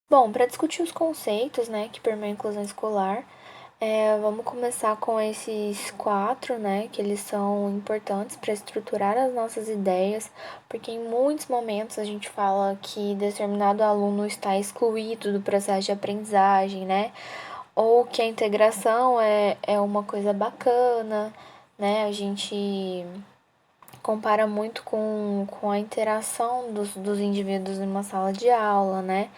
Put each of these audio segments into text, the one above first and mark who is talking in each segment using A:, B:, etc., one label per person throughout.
A: Bom, para discutir os conceitos, né, que permeiam a inclusão escolar, vamos começar com esses quatro, né, que eles são importantes para estruturar as nossas ideias, porque em muitos momentos a gente fala que determinado aluno está excluído do processo de aprendizagem, né, ou que a integração é uma coisa bacana, né, a gente compara muito com a interação dos indivíduos em uma sala de aula, né?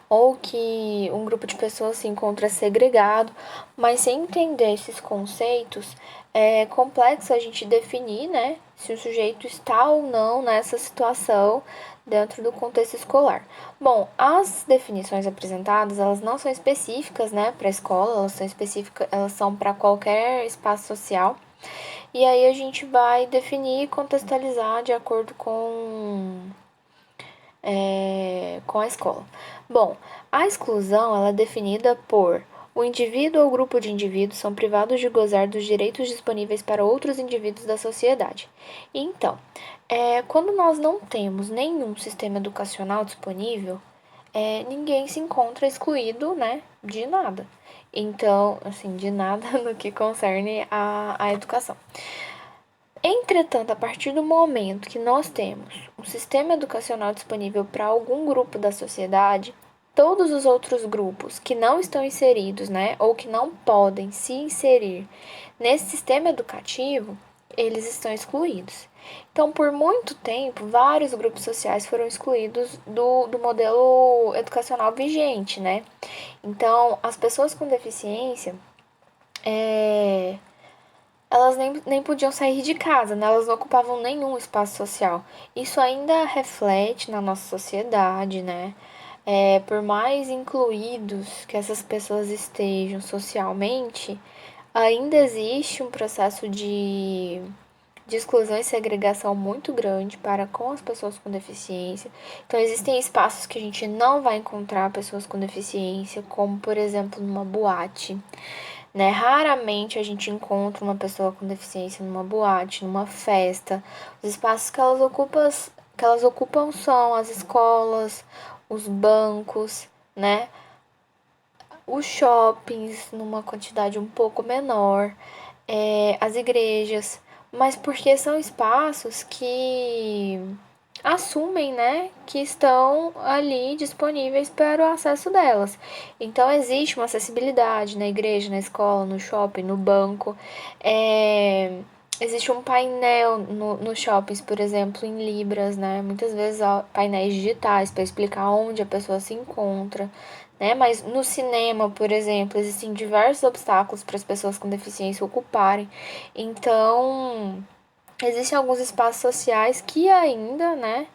A: Ou que um grupo de pessoas se encontra segregado, mas sem entender esses conceitos, é complexo a gente definir, né, se o sujeito está ou não nessa situação dentro do contexto escolar. Bom, as definições apresentadas, elas não são específicas, né, para a escola, elas são específicas, elas são para qualquer espaço social. E aí a gente vai definir e contextualizar de acordo com a escola. Bom, a exclusão ela é definida por o indivíduo ou grupo de indivíduos são privados de gozar dos direitos disponíveis para outros indivíduos da sociedade. Então, quando nós não temos nenhum sistema educacional disponível, ninguém se encontra excluído, né, de nada. Então, assim, de nada no que concerne a educação. Entretanto, a partir do momento que nós temos um sistema educacional disponível para algum grupo da sociedade, todos os outros grupos que não estão inseridos, né, ou que não podem se inserir nesse sistema educativo, eles estão excluídos. Então, por muito tempo, vários grupos sociais foram excluídos do modelo educacional vigente, né? Então, as pessoas com deficiência, elas nem podiam sair de casa, né? Elas não ocupavam nenhum espaço social. Isso ainda reflete na nossa sociedade, né? Por mais incluídos que essas pessoas estejam socialmente, ainda existe um processo de exclusão e segregação muito grande para com as pessoas com deficiência. Então, existem espaços que a gente não vai encontrar pessoas com deficiência, como, por exemplo, numa boate, né? Raramente a gente encontra uma pessoa com deficiência numa boate, numa festa. Os espaços que elas ocupam são as escolas, os bancos, né? Os shoppings numa quantidade um pouco menor, as igrejas, mas porque são espaços que assumem, né, que estão ali disponíveis para o acesso delas. Então existe uma acessibilidade na igreja, na escola, no shopping, no banco. Existe um painel nos shoppings, por exemplo, em Libras, né? Muitas vezes há painéis digitais para explicar onde a pessoa se encontra, né? Mas no cinema, por exemplo, existem diversos obstáculos para as pessoas com deficiência ocuparem. Então, existem alguns espaços sociais que ainda, né,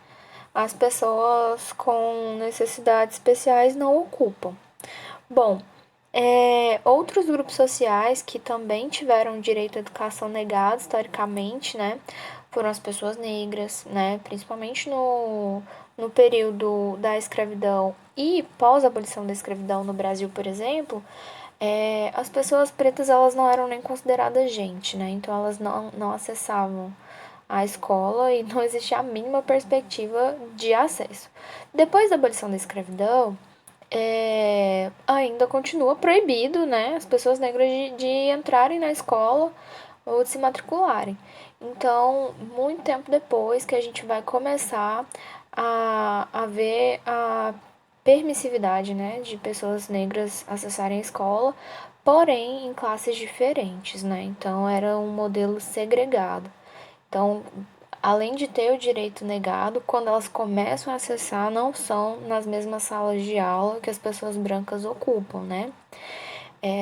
A: as pessoas com necessidades especiais não ocupam. Bom, outros grupos sociais que também tiveram direito à educação negado historicamente, né, foram as pessoas negras, né, principalmente no período da escravidão e pós-abolição da escravidão no Brasil, por exemplo, as pessoas pretas elas não eram nem consideradas gente, né, então elas não acessavam a escola e não existia a mínima perspectiva de acesso. Depois da abolição da escravidão, ainda continua proibido, né, as pessoas negras de entrarem na escola ou de se matricularem. Então, muito tempo depois que a gente vai começar a ver a permissividade, né, de pessoas negras acessarem a escola, porém em classes diferentes, né? Então era um modelo segregado. Então, além de ter o direito negado, quando elas começam a acessar, não são nas mesmas salas de aula que as pessoas brancas ocupam, né?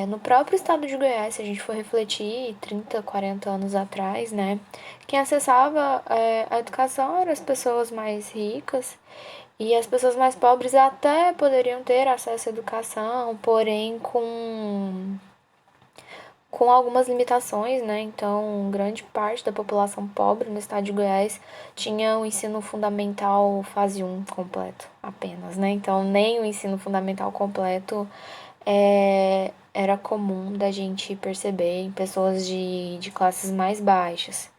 A: No próprio estado de Goiás, se a gente for refletir 30, 40 anos atrás, né? Quem acessava a educação eram as pessoas mais ricas e as pessoas mais pobres até poderiam ter acesso à educação, porém com algumas limitações, né? Então, grande parte da população pobre no estado de Goiás tinha o ensino fundamental fase um completo apenas, né? Então, nem o ensino fundamental completo era comum da gente perceber em pessoas de classes mais baixas.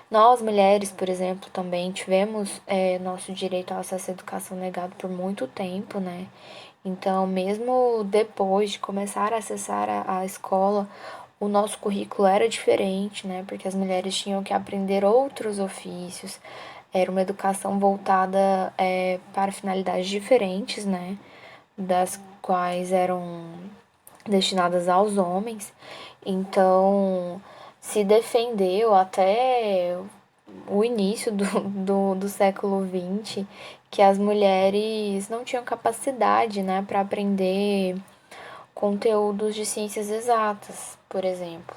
A: Nós, mulheres, por exemplo, também tivemos nosso direito ao acesso à educação negado por muito tempo, né? Então, mesmo depois de começar a acessar a escola, o nosso currículo era diferente, né? Porque as mulheres tinham que aprender outros ofícios, era uma educação voltada para finalidades diferentes, né? Das quais eram destinadas aos homens. Então, se defendeu até o início do século XX que as mulheres não tinham capacidade, né, para aprender conteúdos de ciências exatas, por exemplo.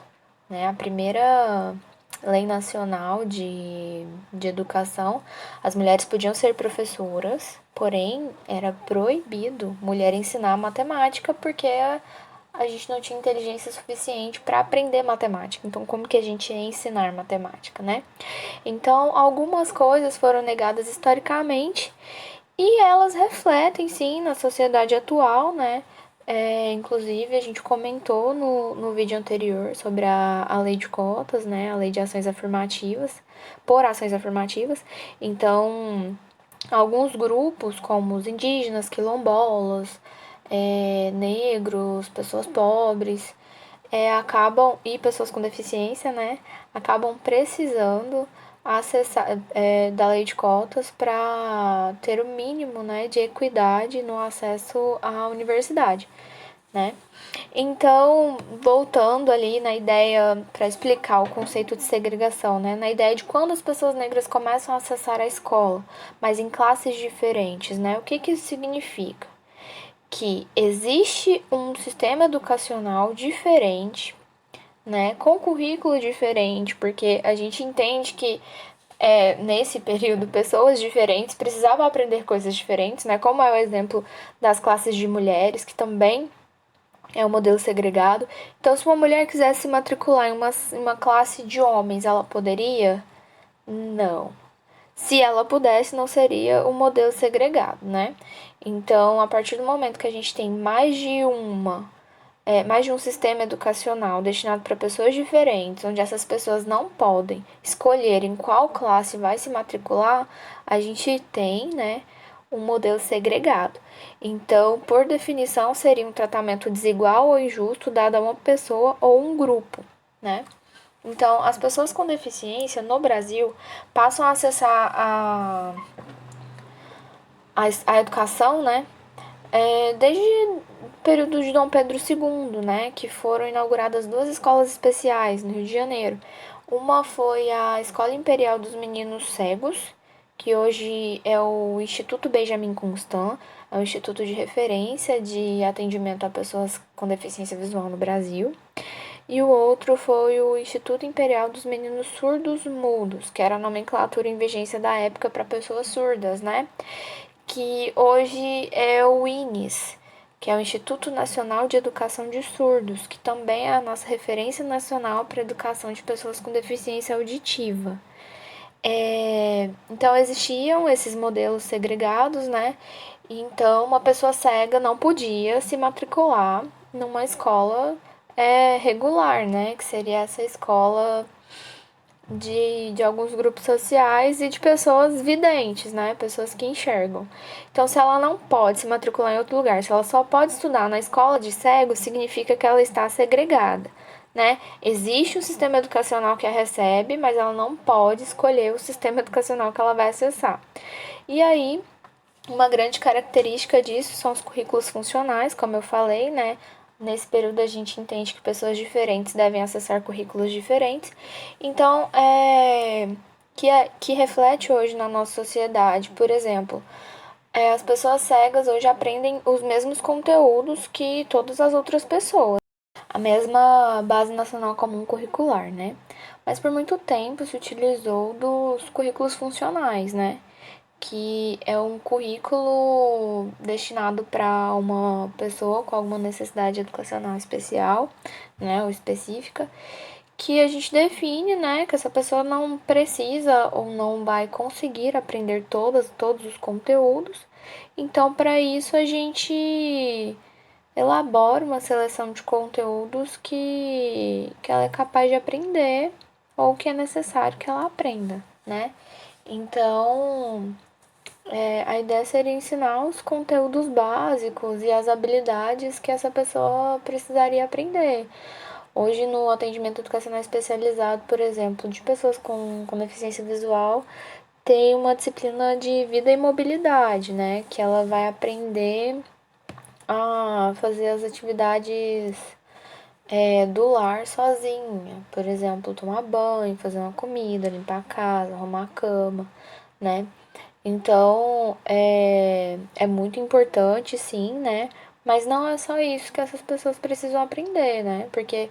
A: Né? A primeira lei nacional de educação, as mulheres podiam ser professoras, porém era proibido mulher ensinar matemática porque a gente não tinha inteligência suficiente para aprender matemática. Então, como que a gente ia ensinar matemática, né? Então, algumas coisas foram negadas historicamente e elas refletem, sim, na sociedade atual, né? Inclusive, a gente comentou no vídeo anterior sobre a lei de cotas, né? A lei de ações afirmativas, por ações afirmativas. Então, alguns grupos, como os indígenas, quilombolas, negros, pessoas pobres, acabam, e pessoas com deficiência, né? Acabam precisando acessar da lei de cotas para ter o mínimo, né, de equidade no acesso à universidade, né? Então, voltando ali na ideia para explicar o conceito de segregação, né? Na ideia de quando as pessoas negras começam a acessar a escola, mas em classes diferentes, né? O que que isso significa? Que existe um sistema educacional diferente, né, com currículo diferente, porque a gente entende que nesse período pessoas diferentes precisavam aprender coisas diferentes, né, como é o exemplo das classes de mulheres, que também é um modelo segregado. Então, se uma mulher quisesse se matricular em uma classe de homens, ela poderia? Não. Se ela pudesse, não seria um modelo segregado, né? Então, a partir do momento que a gente tem mais de um sistema educacional destinado para pessoas diferentes, onde essas pessoas não podem escolher em qual classe vai se matricular, a gente tem, né, um modelo segregado. Então, por definição, seria um tratamento desigual ou injusto dado a uma pessoa ou um grupo, né? Então, as pessoas com deficiência no Brasil passam a acessar a educação, né, desde o período de Dom Pedro II, né, que foram inauguradas duas escolas especiais no Rio de Janeiro. Uma foi a Escola Imperial dos Meninos Cegos, que hoje é o Instituto Benjamin Constant, é um instituto de referência de atendimento a pessoas com deficiência visual no Brasil. E o outro foi o Instituto Imperial dos Meninos Surdos Mudos, que era a nomenclatura em vigência da época para pessoas surdas, né? Que hoje é o INES, que é o Instituto Nacional de Educação de Surdos, que também é a nossa referência nacional para a educação de pessoas com deficiência auditiva. Então existiam esses modelos segregados, né? Então uma pessoa cega não podia se matricular numa escola regular, né? Que seria essa escola de alguns grupos sociais e de pessoas videntes, né? Pessoas que enxergam. Então, se ela não pode se matricular em outro lugar, se ela só pode estudar na escola de cegos, significa que ela está segregada, né? Existe um sistema educacional que a recebe, mas ela não pode escolher o sistema educacional que ela vai acessar. E aí, uma grande característica disso são os currículos funcionais, como eu falei, né? Nesse período a gente entende que pessoas diferentes devem acessar currículos diferentes. Então, que reflete hoje na nossa sociedade. Por exemplo, as pessoas cegas hoje aprendem os mesmos conteúdos que todas as outras pessoas. A mesma base nacional comum curricular, né? Mas por muito tempo se utilizou dos currículos funcionais, né? Que é um currículo destinado para uma pessoa com alguma necessidade educacional especial, né, ou específica, que a gente define, né, que essa pessoa não precisa ou não vai conseguir aprender todos os conteúdos. Então, para isso a gente elabora uma seleção de conteúdos que ela é capaz de aprender ou que é necessário que ela aprenda, né? Então, a ideia seria ensinar os conteúdos básicos e as habilidades que essa pessoa precisaria aprender. Hoje, no atendimento educacional especializado, por exemplo, de pessoas com deficiência visual, tem uma disciplina de vida e mobilidade, né? Que ela vai aprender a fazer as atividades do lar sozinha. Por exemplo, tomar banho, fazer uma comida, limpar a casa, arrumar a cama, né? Então, é muito importante, sim, né? Mas não é só isso que essas pessoas precisam aprender, né? Porque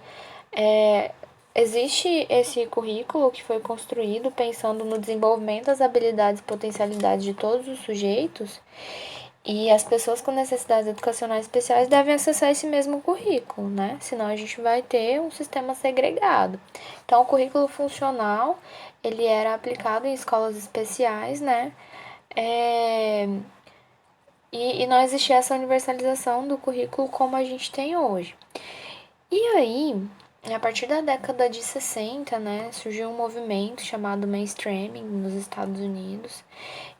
A: é, existe esse currículo que foi construído pensando no desenvolvimento das habilidades e potencialidades de todos os sujeitos, e as pessoas com necessidades educacionais especiais devem acessar esse mesmo currículo, né? Senão a gente vai ter um sistema segregado. Então, o currículo funcional, ele era aplicado em escolas especiais, né? É, e não existia essa universalização do currículo como a gente tem hoje. E aí, a partir da década de 60, né, surgiu um movimento chamado mainstreaming nos Estados Unidos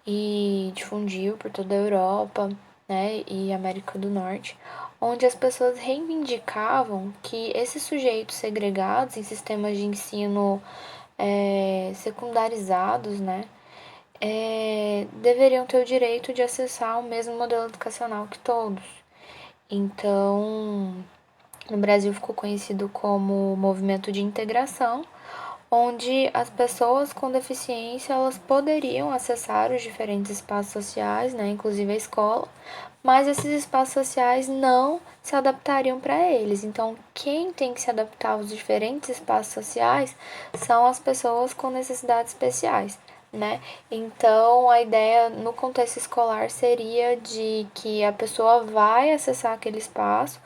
A: e difundiu por toda a Europa, né, e América do Norte, onde as pessoas reivindicavam que esses sujeitos segregados em sistemas de ensino secundarizados, né, deveriam ter o direito de acessar o mesmo modelo educacional que todos. Então, no Brasil ficou conhecido como movimento de integração, onde as pessoas com deficiência elas poderiam acessar os diferentes espaços sociais, né, inclusive a escola, mas esses espaços sociais não se adaptariam para eles. Então, quem tem que se adaptar aos diferentes espaços sociais são as pessoas com necessidades especiais, né? Então, a ideia no contexto escolar seria de que a pessoa vai acessar aquele espaço,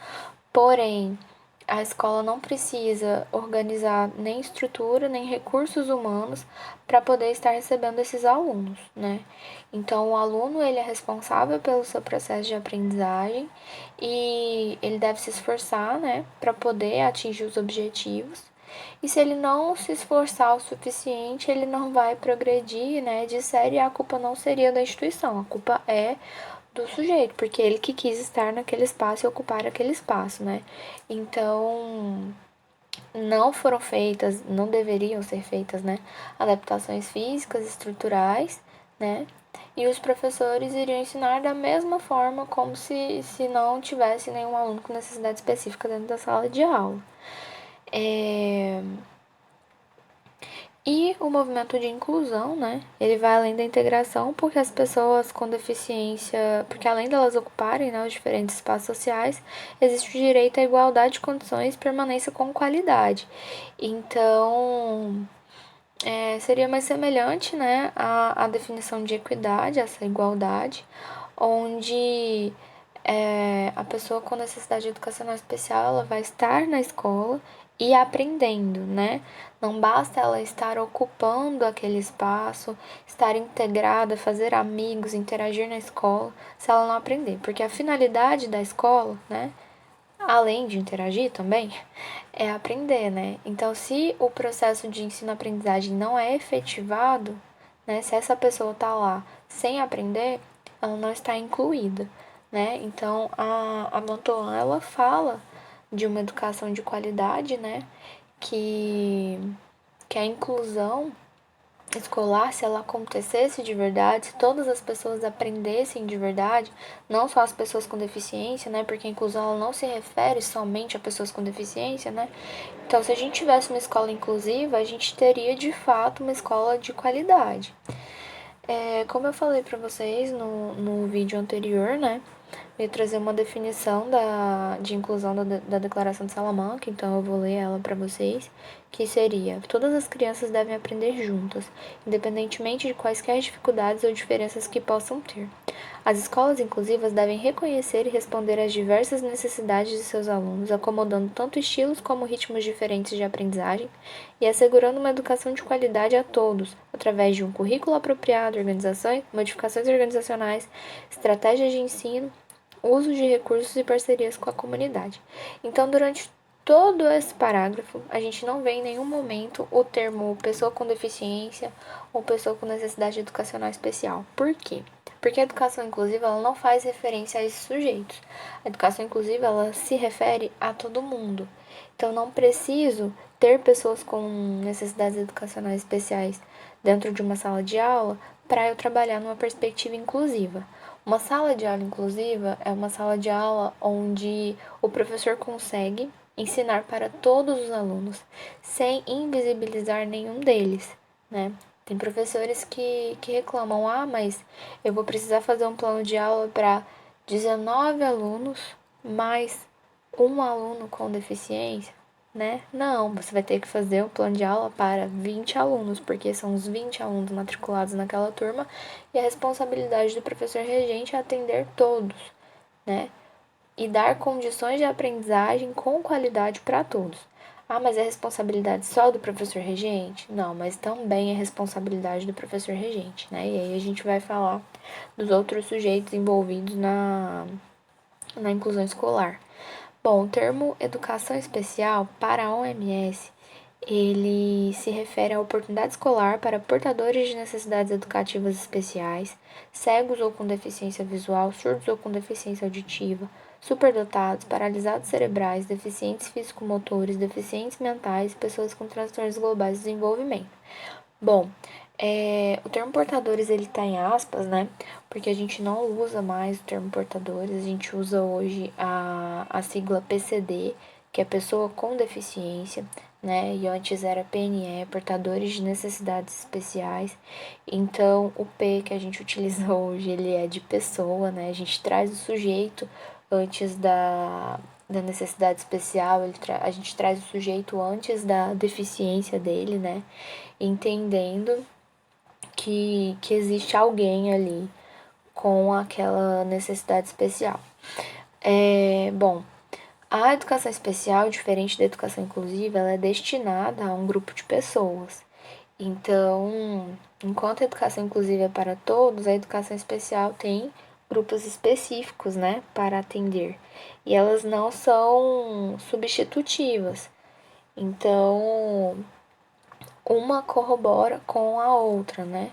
A: porém a escola não precisa organizar nem estrutura, nem recursos humanos para poder estar recebendo esses alunos, né? Então, o aluno ele é responsável pelo seu processo de aprendizagem e ele deve se esforçar, né, para poder atingir os objetivos. E se ele não se esforçar o suficiente, ele não vai progredir, né, de série, e a culpa não seria da instituição, a culpa é do sujeito, porque ele que quis estar naquele espaço e ocupar aquele espaço, né? Então, não foram feitas, não deveriam ser feitas, né, adaptações físicas, estruturais, né? E os professores iriam ensinar da mesma forma como se não tivesse nenhum aluno com necessidade específica dentro da sala de aula. E o movimento de inclusão, né? Ele vai além da integração, porque as pessoas com deficiência, porque além delas ocuparem, né, os diferentes espaços sociais, existe o direito à igualdade de condições e permanência com qualidade. Então, seria mais semelhante, né, à definição de equidade, essa igualdade, onde a pessoa com necessidade educacional especial ela vai estar na escola e aprendendo, né? Não basta ela estar ocupando aquele espaço, estar integrada, fazer amigos, interagir na escola, se ela não aprender. Porque a finalidade da escola, né? Além de interagir também, é aprender, né? Então, se o processo de ensino-aprendizagem não é efetivado, né? Se essa pessoa tá lá sem aprender, ela não está incluída, né? Então, a Mantoan, ela fala de uma educação de qualidade, né? Que a inclusão escolar, se ela acontecesse de verdade, se todas as pessoas aprendessem de verdade, não só as pessoas com deficiência, né? Porque a inclusão ela não se refere somente a pessoas com deficiência, né? Então, se a gente tivesse uma escola inclusiva, a gente teria de fato uma escola de qualidade. Como eu falei para vocês no vídeo anterior, né? Eu ia trazer uma definição de inclusão da Declaração de Salamanca, então eu vou ler ela para vocês, que seria: todas as crianças devem aprender juntas, independentemente de quaisquer dificuldades ou diferenças que possam ter. As escolas inclusivas devem reconhecer e responder às diversas necessidades de seus alunos, acomodando tanto estilos como ritmos diferentes de aprendizagem e assegurando uma educação de qualidade a todos, através de um currículo apropriado, organizações, modificações organizacionais, estratégias de ensino, uso de recursos e parcerias com a comunidade. Então, durante todo esse parágrafo, a gente não vê em nenhum momento o termo pessoa com deficiência ou pessoa com necessidade educacional especial. Por quê? Porque a educação inclusiva ela não faz referência a esses sujeitos. A educação inclusiva ela se refere a todo mundo. Então não preciso ter pessoas com necessidades educacionais especiais dentro de uma sala de aula para eu trabalhar numa perspectiva inclusiva. Uma sala de aula inclusiva é uma sala de aula onde o professor consegue ensinar para todos os alunos, sem invisibilizar nenhum deles, né? Tem professores que reclamam, mas eu vou precisar fazer um plano de aula para 19 alunos, mais um aluno com deficiência, né? Não, você vai ter que fazer um plano de aula para 20 alunos, porque são os 20 alunos matriculados naquela turma e a responsabilidade do professor regente é atender todos, né? E dar condições de aprendizagem com qualidade para todos. Mas é responsabilidade só do professor regente? Não, mas também é responsabilidade do professor regente, né? E aí a gente vai falar dos outros sujeitos envolvidos na inclusão escolar. Bom, o termo educação especial para a OMS, ele se refere à oportunidade escolar para portadores de necessidades educativas especiais, cegos ou com deficiência visual, surdos ou com deficiência auditiva, superdotados, paralisados cerebrais, deficientes físico-motores, deficientes mentais, pessoas com transtornos globais de desenvolvimento. Bom, o termo portadores ele tá em aspas, né? Porque a gente não usa mais o termo portadores, a gente usa hoje a sigla PCD, que é pessoa com deficiência, né? E antes era PNE, portadores de necessidades especiais. Então, o P que a gente utiliza hoje, ele é de pessoa, né? A gente traz o sujeito antes da necessidade especial, a gente traz o sujeito antes da deficiência dele, né? Entendendo que existe alguém ali com aquela necessidade especial. Bom, a educação especial, diferente da educação inclusiva, ela é destinada a um grupo de pessoas. Então, enquanto a educação inclusiva é para todos, a educação especial tem grupos específicos, né, para atender. E elas não são substitutivas. Então, uma corrobora com a outra, né?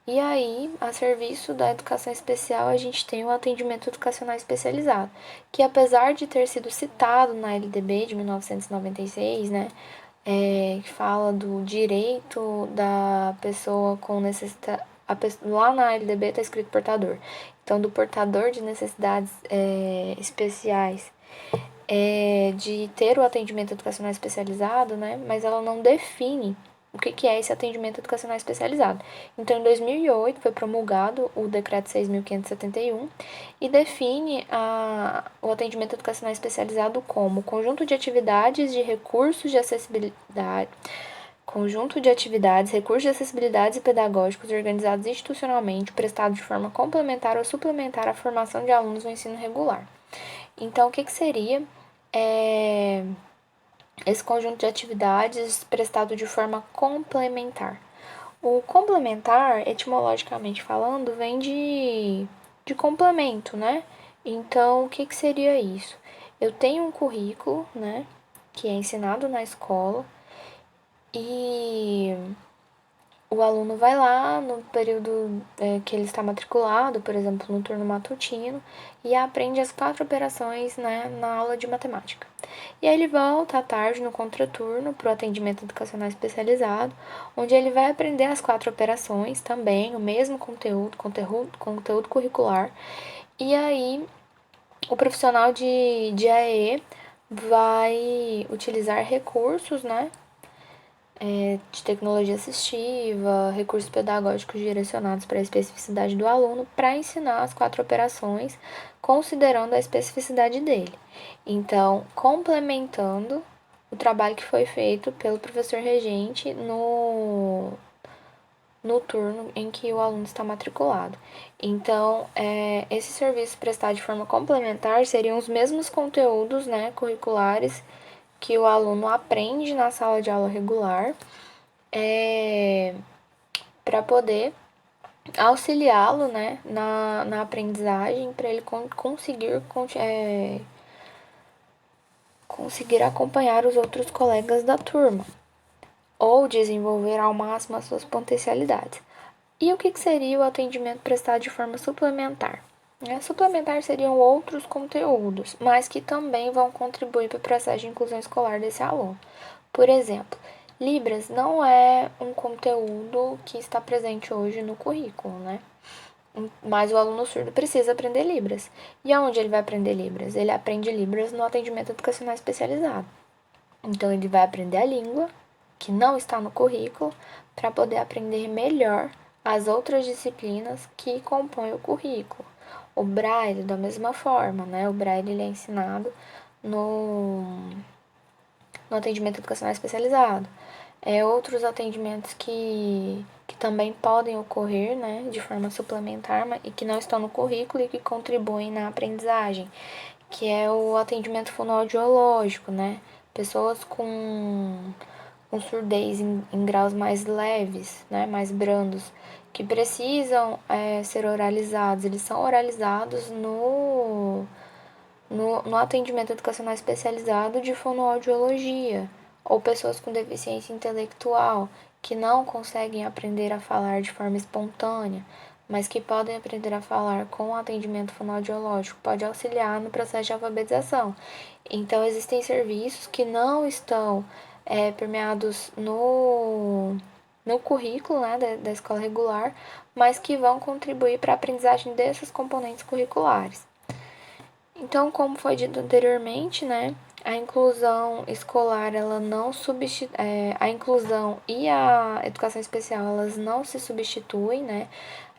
A: E aí, a serviço da educação especial, a gente tem o atendimento educacional especializado, que apesar de ter sido citado na LDB de 1996, né, que fala do direito da pessoa com necessidade. Lá na LDB está escrito portador. Então, do portador de necessidades especiais, de ter o atendimento educacional especializado, né, mas ela não define o que é esse atendimento educacional especializado. Então, em 2008, foi promulgado o Decreto 6.571 e define o atendimento educacional especializado como conjunto de atividades de recursos de acessibilidade, recursos de acessibilidade e pedagógicos organizados institucionalmente, prestados de forma complementar ou suplementar à formação de alunos no ensino regular. Então, o que seria esse conjunto de atividades prestado de forma complementar? O complementar, etimologicamente falando, vem de complemento, né? Então, o que seria isso? Eu tenho um currículo, né, que é ensinado na escola e o aluno vai lá no período que ele está matriculado, por exemplo, no turno matutino, e aprende as 4 operações, né, na aula de matemática. E aí ele volta à tarde no contraturno para o atendimento educacional especializado, onde ele vai aprender as 4 operações também, o mesmo conteúdo curricular. E aí o profissional de AE vai utilizar recursos, né, de tecnologia assistiva, recursos pedagógicos direcionados para a especificidade do aluno, para ensinar as 4 operações, considerando a especificidade dele. Então, complementando o trabalho que foi feito pelo professor regente no turno em que o aluno está matriculado. Então, esse serviço prestado de forma complementar seriam os mesmos conteúdos, né, curriculares que o aluno aprende na sala de aula regular, para poder auxiliá-lo, né, na aprendizagem, para ele conseguir conseguir acompanhar os outros colegas da turma ou desenvolver ao máximo as suas potencialidades. E o que seria o atendimento prestado de forma suplementar? Suplementar seriam outros conteúdos, mas que também vão contribuir para o processo de inclusão escolar desse aluno. Por exemplo, Libras não é um conteúdo que está presente hoje no currículo, né? Mas o aluno surdo precisa aprender Libras. E aonde ele vai aprender Libras? Ele aprende Libras no atendimento educacional especializado. Então, ele vai aprender a língua, que não está no currículo, para poder aprender melhor as outras disciplinas que compõem o currículo. O Braille, da mesma forma, né? O Braille ele é ensinado no atendimento educacional especializado. Outros atendimentos que também podem ocorrer, né, de forma suplementar e que não estão no currículo e que contribuem na aprendizagem, que é o atendimento fonoaudiológico, né? Pessoas com surdez em graus mais leves, né, mais brandos, que precisam ser oralizados. Eles são oralizados no atendimento educacional especializado de fonoaudiologia, ou pessoas com deficiência intelectual que não conseguem aprender a falar de forma espontânea, mas que podem aprender a falar com o atendimento fonoaudiológico, pode auxiliar no processo de alfabetização. Então, existem serviços que não estão permeados no currículo, né, da escola regular, mas que vão contribuir para a aprendizagem desses componentes curriculares. Então, como foi dito anteriormente, né, a inclusão escolar, ela não a inclusão e a educação especial, elas não se substituem, né?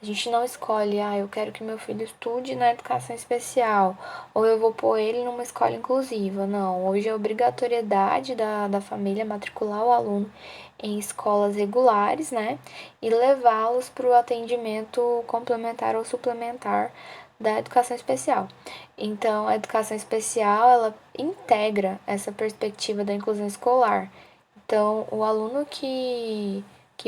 A: A gente não escolhe, eu quero que meu filho estude na educação especial, ou eu vou pôr ele numa escola inclusiva. Não, hoje é obrigatoriedade da família matricular o aluno em escolas regulares, né? E levá-los para o atendimento complementar ou suplementar da educação especial. Então, a educação especial, ela integra essa perspectiva da inclusão escolar. Então, o aluno que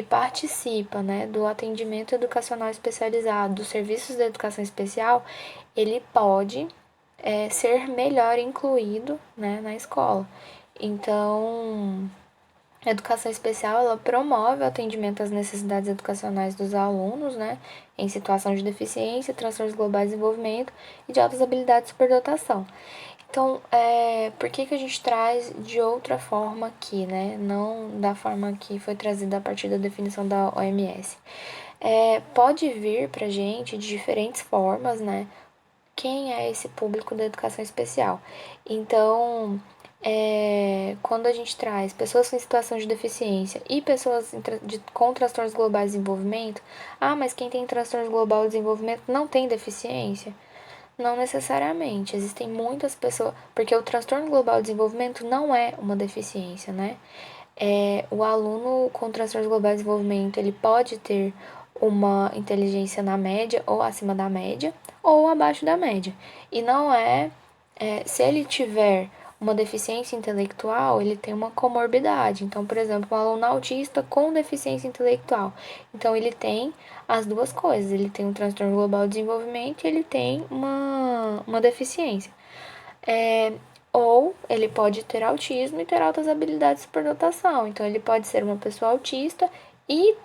A: participa, né, do atendimento educacional especializado, dos serviços da educação especial, ele pode ser melhor incluído, né, na escola. Então, a educação especial, ela promove o atendimento às necessidades educacionais dos alunos, né, em situação de deficiência, transtornos globais de desenvolvimento e de altas habilidades de superdotação. Então, por que a gente traz de outra forma aqui, né, não da forma que foi trazida a partir da definição da OMS? Pode vir pra gente de diferentes formas, né, quem é esse público da educação especial. Então, quando a gente traz pessoas com situação de deficiência e pessoas com transtornos globais de desenvolvimento, mas quem tem transtorno global de desenvolvimento não tem deficiência? Não necessariamente, existem muitas pessoas, porque o transtorno global de desenvolvimento não é uma deficiência, né? O aluno com transtorno global de desenvolvimento, ele pode ter uma inteligência na média ou acima da média ou abaixo da média. E não se ele tiver uma deficiência intelectual, ele tem uma comorbidade. Então, por exemplo, um aluno autista com deficiência intelectual. Então, ele tem as duas coisas. Ele tem um transtorno global de desenvolvimento e ele tem uma deficiência. Ou ele pode ter autismo e ter altas habilidades de superdotação. Então, ele pode ser uma pessoa autista e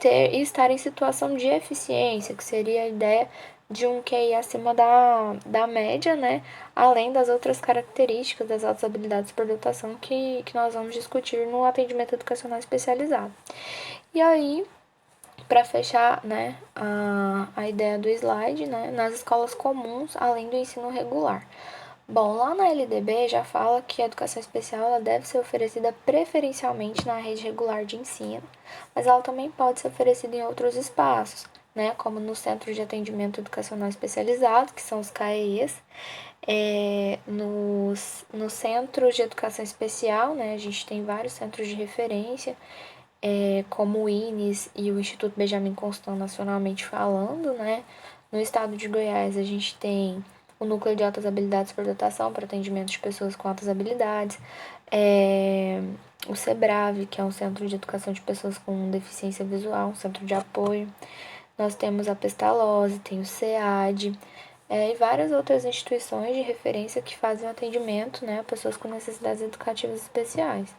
A: estar em situação de eficiência, que seria a ideia de um QI acima da média, né? Além das outras características das altas habilidades de superdotação que nós vamos discutir no atendimento educacional especializado. E aí, para fechar, né, a ideia do slide, né, nas escolas comuns, além do ensino regular. Bom, lá na LDB já fala que a educação especial ela deve ser oferecida preferencialmente na rede regular de ensino, mas ela também pode ser oferecida em outros espaços, né, como no Centro de Atendimento Educacional Especializado, que são os CAEs, nos centros de educação especial, né, a gente tem vários centros de referência, como o INES e o Instituto Benjamin Constant nacionalmente falando, né, no estado de Goiás a gente tem o Núcleo de Altas Habilidades por Dotação para atendimento de pessoas com altas habilidades, o SEBRAVE, que é um centro de educação de pessoas com deficiência visual, um centro de apoio. Nós temos a Pestalozzi, tem o SEAD, e várias outras instituições de referência que fazem atendimento, né, a pessoas com necessidades educativas especiais.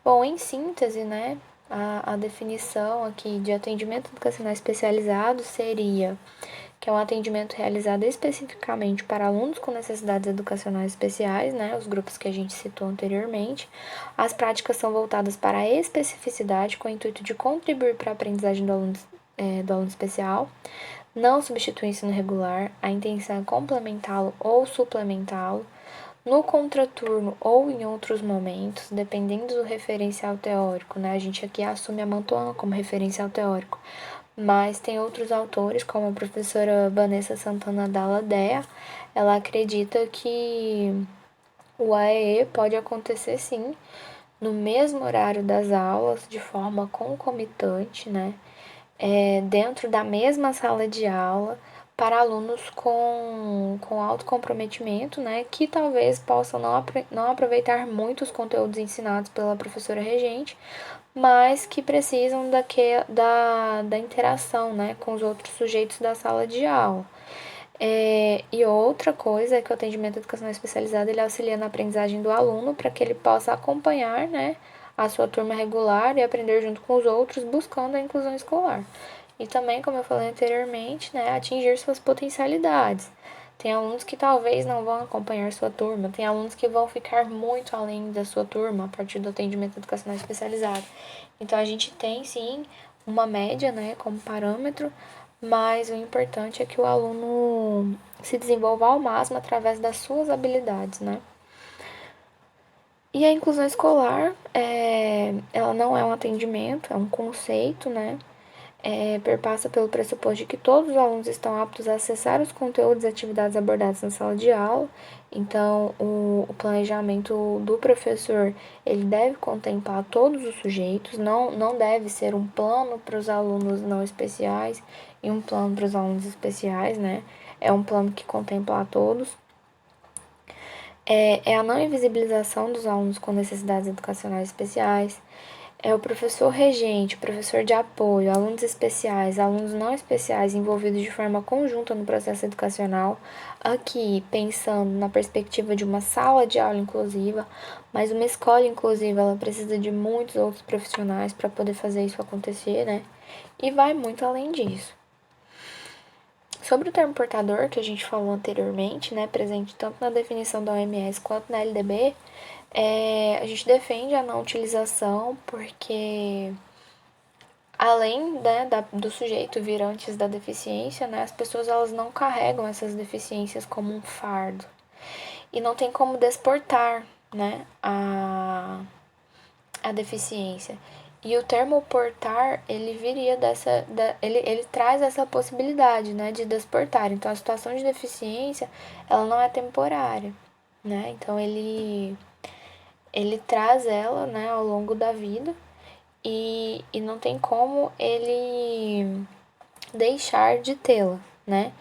A: Bom, em síntese, né, a definição aqui de atendimento educacional especializado seria que é um atendimento realizado especificamente para alunos com necessidades educacionais especiais, né, os grupos que a gente citou anteriormente. As práticas são voltadas para a especificidade com o intuito de contribuir para a aprendizagem do aluno especial. Não substitui o ensino regular, a intenção é complementá-lo ou suplementá-lo. No contraturno ou em outros momentos, dependendo do referencial teórico, né? A gente aqui assume a Mantuan como referencial teórico, mas tem outros autores, como a professora Vanessa Santana Dalladea, ela acredita que o AEE pode acontecer sim, no mesmo horário das aulas, de forma concomitante, né? Dentro da mesma sala de aula, para alunos com alto comprometimento, né, que talvez possam não aproveitar muito os conteúdos ensinados pela professora regente, mas que precisam da interação, né, com os outros sujeitos da sala de aula. E outra coisa é que o atendimento educacional especializado ele auxilia na aprendizagem do aluno para que ele possa acompanhar, né, a sua turma regular e aprender junto com os outros, buscando a inclusão escolar. E também, como eu falei anteriormente, né, atingir suas potencialidades. Tem alunos que talvez não vão acompanhar sua turma, tem alunos que vão ficar muito além da sua turma a partir do atendimento educacional especializado. Então, a gente tem sim uma média, né, como parâmetro, mas o importante é que o aluno se desenvolva ao máximo através das suas habilidades, né? E a inclusão escolar, ela não é um atendimento, é um conceito, né? Perpassa pelo pressuposto de que todos os alunos estão aptos a acessar os conteúdos e atividades abordados na sala de aula. Então, o planejamento do professor, ele deve contemplar todos os sujeitos, não deve ser um plano para os alunos não especiais e um plano para os alunos especiais, né? É um plano que contempla a todos. É a não invisibilização dos alunos com necessidades educacionais especiais, é o professor regente, professor de apoio, alunos especiais, alunos não especiais envolvidos de forma conjunta no processo educacional, aqui pensando na perspectiva de uma sala de aula inclusiva, mas uma escola inclusiva ela precisa de muitos outros profissionais para poder fazer isso acontecer, né? E vai muito além disso. Sobre o termo portador, que a gente falou anteriormente, né, presente tanto na definição da OMS quanto na LDB, a gente defende a não utilização porque, além, né, do sujeito vir antes da deficiência, né, as pessoas elas não carregam essas deficiências como um fardo. E não tem como desportar, né, a deficiência. E o termo portar, ele viria ele traz essa possibilidade, né, de desportar. Então, a situação de deficiência, ela não é temporária, né? Então, ele traz ela, né, ao longo da vida e não tem como ele deixar de tê-la, né?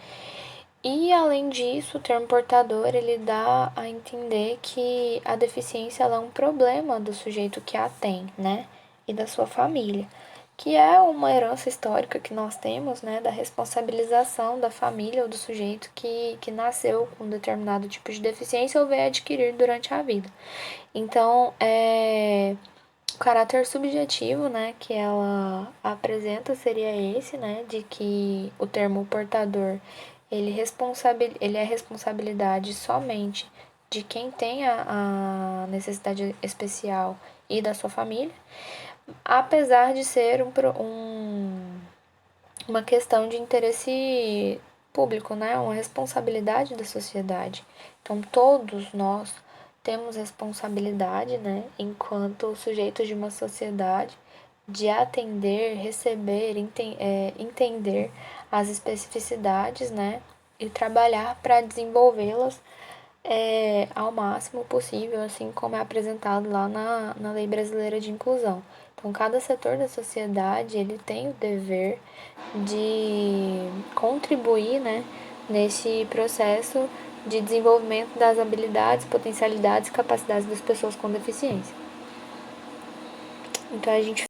A: E além disso, o termo portador ele dá a entender que a deficiência ela é um problema do sujeito que a tem, né? E da sua família, que é uma herança histórica que nós temos, né? Da responsabilização da família ou do sujeito que nasceu com um determinado tipo de deficiência ou veio adquirir durante a vida. Então, o caráter subjetivo, né, que ela apresenta seria esse, né, de que o termo portador, ele é responsabilidade somente de quem tem a necessidade especial e da sua família, apesar de ser uma questão de interesse público, né, uma responsabilidade da sociedade. Então, todos nós temos responsabilidade, né, enquanto sujeitos de uma sociedade, de atender, receber, entender as especificidades, né, e trabalhar para desenvolvê-las ao máximo possível, assim como é apresentado lá na Lei Brasileira de Inclusão. Então, cada setor da sociedade ele tem o dever de contribuir, né, nesse processo de desenvolvimento das habilidades, potencialidades e capacidades das pessoas com deficiência. Então, a gente